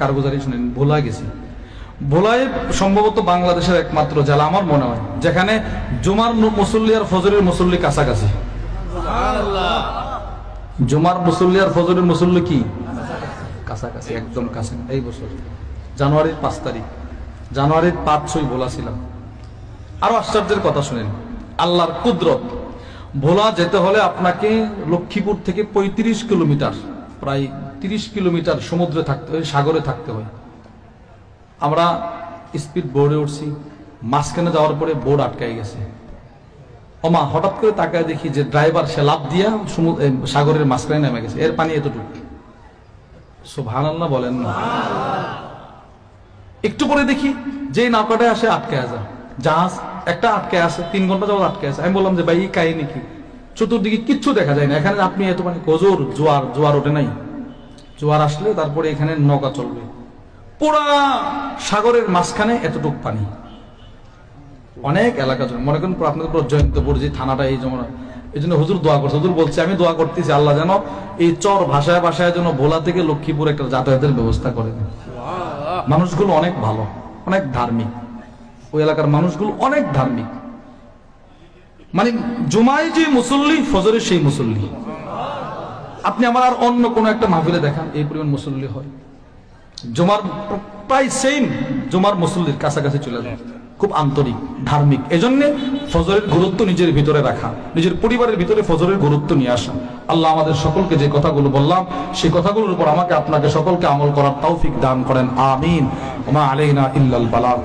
কারগুজারি শুনেন। ভোলা গেছি, ভোলায় সম্ভবত বাংলাদেশের একমাত্র জেলা আমার মনে হয় যেখানে জুমার মুসল্লি আর ফজরের মুসল্লি কাছাকাছি। জুমার মুসল্লি আর ফজরের মুসল্লি কি কাছাকাছি, একদম কাছে। এই বছর জানুয়ারির 5 তারিখ, জানুয়ারির 5-6 ভোলা ছিলাম। আরো আশ্চর্যের কথা শুনেন, আল্লাহর কুদরত। ভোলা যেতে হলে আপনাকে লক্ষ্মীপুর থেকে 35 কিলোমিটার, প্রায় 30 কিলোমিটার সমুদ্রে থাকতে হয়, সাগরে থাকতে হয়। আমরা স্পিড বোর্ডে উঠছি, মাঝখানে যাওয়ার পরে বোর্ড আটকাই গেছে। ওমা, হঠাৎ করে তাকায় দেখি যে ড্রাইভার সে লাফ দিয়া সাগরের মাঝখানে নেমে গেছে, এর পানি এতটুকু। সুবহানাল্লাহ বলেন না। একটু পরে দেখি যে নৌকাটা আসে আটকায় যায়, জাহাজ একটা আটকায় আছে, 3 ঘন্টা যাওয়া আটকায় আছে। আমি বললাম যে ভাই কাহিনী কি? চতুর্দিকে কিচ্ছু দেখা যায় না, এখানে আপনি এত মানে গজর জোয়ার ওঠে নাই, জোয়ার আসলে তারপরে এখানে নৌকা চলবে। পুরা সাগরের মাঝখানে এতটুক পানি, অনেক এলাকা জন্য। মনে করেন আপনাদের জয়ন্তপুর যে থানাটা, এই যেমন এই জন্য হুজুর দোয়া করছে, হুজুর বলছে আমি দোয়া করতেছি আল্লাহ যেন এই চর ভাষায় ভাষায় যেন ভোলা থেকে লক্ষ্মীপুর একটা যাতায়াতের ব্যবস্থা করে দেন। মানুষগুলো অনেক ভালো, অনেক ধার্মিক, ওই এলাকার মানুষগুলো অনেক ধার্মিক। মানে জুমায় যে মুসল্লি, ফজরের সেই মুসল্লি। আপনি আমার আর অন্য কোন একটা মাহফিলে দেখান এই পরিমাণ মুসল্লি হয়। জুমার প্রায় সেম জুমার মুসল্লির কাছাকাছি চলে যায়, খুব আন্তরিক, ধার্মিক। এজন্য ফজরের গুরুত্ব নিজের ভিতরে রাখা, নিজের পরিবারের ভিতরে ফজরের গুরুত্ব নিয়ে আসা। আল্লাহ আমাদের সকলকে যে কথাগুলো বললাম সেই কথাগুলোর উপর আমাকে আপনাকে সকলকে আমল করার তৌফিক দান করেন। আমিন। ওয়া মা আলাইনা ইল্লাল বালাগ।